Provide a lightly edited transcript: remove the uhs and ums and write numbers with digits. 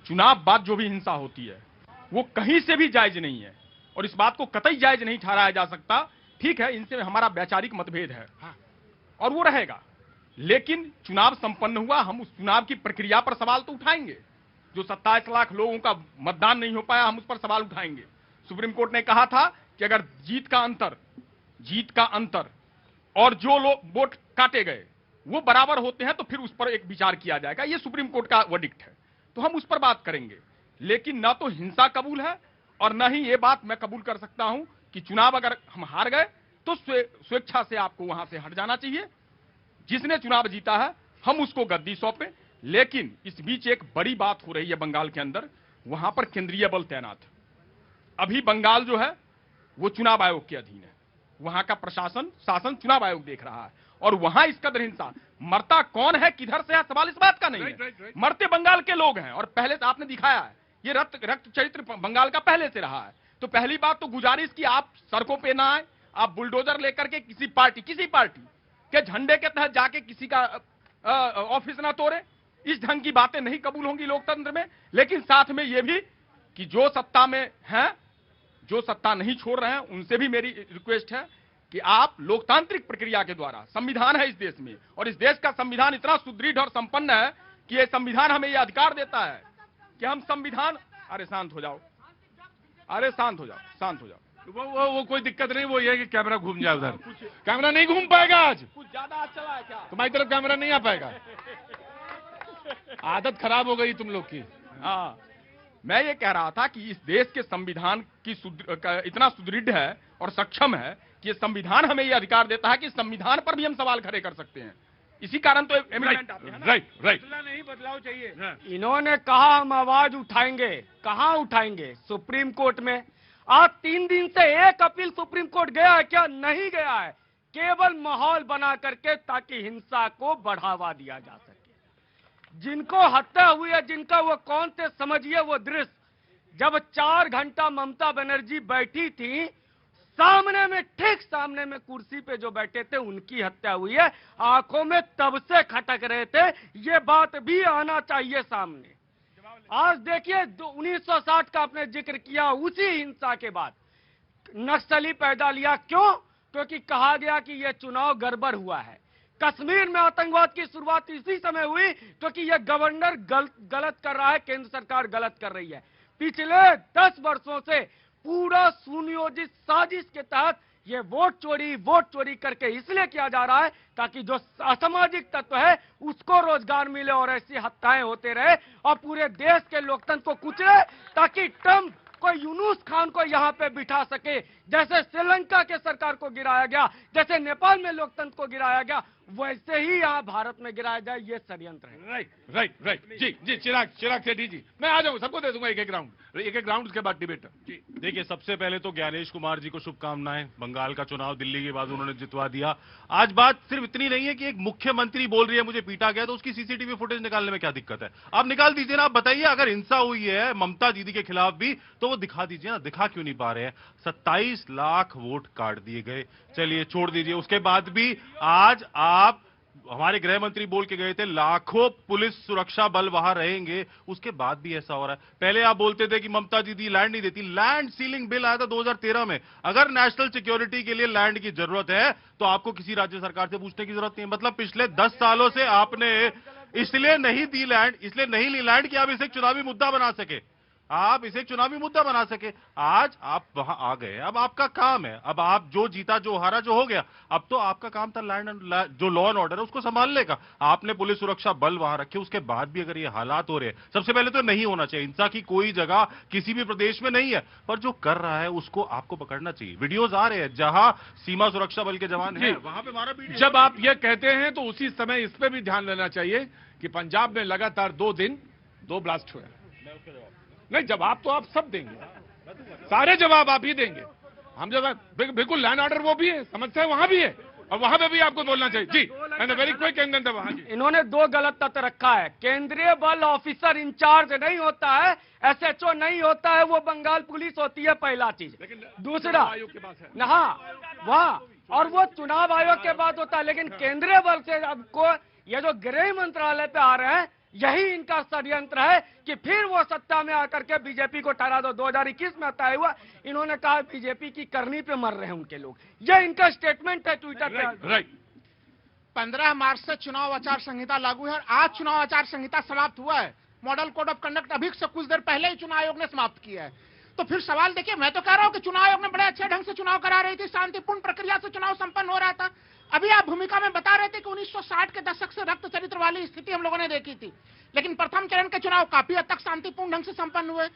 चुनाव बाद जो भी हिंसा होती है वो कहीं से भी जायज नहीं है और इस बात को कतई जायज नहीं ठहराया जा सकता। ठीक है, इनसे हमारा वैचारिक मतभेद है और वो रहेगा, लेकिन चुनाव संपन्न हुआ, हम उस चुनाव की प्रक्रिया पर सवाल तो उठाएंगे। जो 27 लाख लोगों का मतदान नहीं हो पाया, हम उस पर सवाल उठाएंगे। सुप्रीम कोर्ट ने कहा था कि अगर जीत का अंतर और जो लोग वोट काटे गए वो बराबर होते हैं तो फिर उस पर एक विचार किया जाएगा। ये सुप्रीम कोर्ट का वर्डिक्ट है, तो हम उस पर बात करेंगे। लेकिन ना तो हिंसा कबूल है और न ही ये बात मैं कबूल कर सकता हूं कि चुनाव अगर हम हार गए तो स्वेच्छा से आपको वहां से हट जाना चाहिए। जिसने चुनाव जीता है हम उसको गद्दी सौंपे। लेकिन इस बीच एक बड़ी बात हो रही है बंगाल के अंदर, वहां पर केंद्रीय बल तैनात है। अभी बंगाल जो है वो चुनाव आयोग के अधीन है, वहां का प्रशासन शासन चुनाव आयोग देख रहा है और वहां इस कदर हिंसा, मरता कौन है किधर से है सवाल इस बात का नहीं है। मरते बंगाल के लोग हैं और पहले से आपने दिखाया है ये रक्त चरित्र बंगाल का पहले से रहा है। तो पहली बात तो गुजारिश की आप सड़कों पे ना आए, आप बुलडोजर लेकर के किसी पार्टी के झंडे के तहत जाके किसी का ऑफिस ना तोड़े। इस ढंग की बातें नहीं कबूल होंगी लोकतंत्र में। लेकिन साथ में यह भी कि जो सत्ता में हैं, जो सत्ता नहीं छोड़ रहे हैं, उनसे भी मेरी रिक्वेस्ट है कि आप लोकतांत्रिक प्रक्रिया के द्वारा, संविधान है इस देश में और इस देश का संविधान इतना सुदृढ़ और संपन्न है कि यह संविधान हमें यह अधिकार देता है कि हम संविधान, अरे शांत हो जाओ, अरे शांत हो जाओ। वो कोई दिक्कत नहीं, वो ये है कि कैमरा घूम जाए उधर। कैमरा नहीं घूम पाएगा आज, कुछ ज्यादा चला है क्या? तुम्हारी तरफ कैमरा नहीं आ पाएगा, आदत खराब हो गई तुम लोग की। हाँ, मैं ये कह रहा था कि इस देश के संविधान की इतना सुदृढ़ है और सक्षम है कि संविधान हमें यह अधिकार देता है कि संविधान पर भी हम सवाल खड़े कर सकते हैं। इसी कारण तो एमिनेंट आते हैं ना। राइट। नहीं, बदलाव चाहिए। इन्होंने कहा हम आवाज उठाएंगे, कहां उठाएंगे? सुप्रीम कोर्ट में। आज 3 दिन से एक अपील सुप्रीम कोर्ट गया है क्या? नहीं गया है। केवल माहौल बना करके ताकि हिंसा को बढ़ावा दिया जा सके। जिनको हत्या हुई है, जिनका वो कौन थे समझिए वो दृश्य, जब 4 घंटा ममता बनर्जी बैठी थी, सामने में, ठीक सामने में कुर्सी पे जो बैठे थे उनकी हत्या हुई है। आंखों में तब से खटक रहे थे, ये बात भी आना चाहिए सामने। आज देखिए 1960 का आपने जिक्र किया, उसी हिंसा के बाद नक्सली पैदा लिया। क्यों? क्योंकि कहा गया कि यह चुनाव गड़बड़ हुआ है। कश्मीर में आतंकवाद की शुरुआत इसी समय हुई क्योंकि यह गवर्नर गलत कर रहा है, केंद्र सरकार गलत कर रही है। पिछले 10 वर्षों से पूरा सुनियोजित साजिश के तहत ये वोट चोरी करके इसलिए किया जा रहा है ताकि जो असामाजिक तत्व है उसको रोजगार मिले और ऐसी हत्याएं होते रहे और पूरे देश के लोकतंत्र को कुचले, ताकि ट्रंप को यूनुस खान को यहां पे बिठा सके। जैसे श्रीलंका के सरकार को गिराया गया, जैसे नेपाल में लोकतंत्र को गिराया गया, वैसे ही यहां भारत में गिराया जाए, ये षड्यंत्र है। राइट। जी चिराग सेठी जी, मैं आ जाऊंगा, सबको दे दूंगा एक एक राउंड, उसके बाद डिबेट। जी देखिए, सबसे पहले तो ज्ञानेश कुमार जी को शुभकामनाएं। बंगाल का चुनाव दिल्ली के बाद उन्होंने जितवा दिया। आज बात सिर्फ इतनी नहीं है कि एक मुख्यमंत्री बोल रही है मुझे पीटा गया, तो उसकी सीसीटीवी फुटेज निकालने में क्या दिक्कत है? आप निकाल दीजिए ना। आप बताइए, अगर हिंसा हुई है ममता दीदी के खिलाफ भी तो वो दिखा दीजिए ना। दिखा क्यों नहीं पा रहे हैं? 27 लाख वोट काट दिए गए। चलिए छोड़ दीजिए, उसके बाद भी आज आप, हमारे गृह मंत्री बोल के गए थे लाखों पुलिस सुरक्षा बल वहां रहेंगे, उसके बाद भी ऐसा हो रहा है। पहले आप बोलते थे कि ममता दीदी लैंड नहीं देती। लैंड सीलिंग बिल आया था 2013 में। अगर नेशनल सिक्योरिटी के लिए लैंड की जरूरत है तो आपको किसी राज्य सरकार से पूछने की जरूरत नहीं है। मतलब पिछले 10 सालों से आपने इसलिए नहीं दी लैंड, इसलिए नहीं ली लैंड कि आप इसे चुनावी मुद्दा बना सके, आप इसे चुनावी मुद्दा बना सके। आज आप वहां आ गए, अब आपका काम है, अब आप जो जीता जो हारा जो हो गया, अब तो आपका काम था लैंड जो लॉ एंड ऑर्डर है उसको संभालने का। आपने पुलिस सुरक्षा बल वहां रखे, उसके बाद भी अगर ये हालात हो रहे हैं, सबसे पहले तो नहीं होना चाहिए। हिंसा की कोई जगह किसी भी प्रदेश में नहीं है, पर जो कर रहा है उसको आपको पकड़ना चाहिए। वीडियोज आ रहे हैं जहां सीमा सुरक्षा बल के जवान हैं, वहां पे हमारा वीडियो। जब आप ये कहते हैं तो उसी समय इस पे भी ध्यान देना चाहिए कि पंजाब में लगातार 2 दिन 2 ब्लास्ट हुए। नहीं, जवाब तो आप सब देंगे, सारे जवाब आप ही देंगे। हम जब बिल्कुल लैंड ऑर्डर वो भी है, समस्या वहां भी है और वहां पे भी आपको बोलना चाहिए। जी एंड वेरी क्विक एंड वहां जी। इन्होंने 2 गलत तथ्य रखा है। केंद्रीय बल ऑफिसर इंचार्ज नहीं होता है, एसएचओ नहीं होता है, वो बंगाल पुलिस होती है, पहला चीज। दूसरा आयोग के पास है वहां और वो चुनाव आयोग के बाद होता है। लेकिन केंद्रीय बल से आपको ये जो गृह मंत्रालय पे आ रहे हैं, यही इनका षड्यंत्र है कि फिर वो सत्ता में आकर के बीजेपी को टरा दो। 2021 में तय हुआ, इन्होंने कहा बीजेपी की करनी पे मर रहे हैं उनके लोग। ये इनका स्टेटमेंट है ट्विटर पे। राइट 15 मार्च से चुनाव आचार संहिता लागू है और आज चुनाव आचार संहिता समाप्त हुआ है। मॉडल कोड ऑफ कंडक्ट अभी से कुछ देर पहले ही चुनाव आयोग ने समाप्त किया है। तो फिर सवाल देखिए, मैं तो कह रहा हूं कि चुनाव आयोग ने बड़े अच्छे ढंग से चुनाव करा रही थी, शांतिपूर्ण प्रक्रिया से चुनाव संपन्न हो रहा था। अभी आप भूमिका में बता रहे थे कि 1960 के दशक से रक्त चरित्र वाली स्थिति हम लोगों ने देखी थी, लेकिन प्रथम चरण के चुनाव काफी हद तक शांतिपूर्ण ढंग से संपन्न हुए।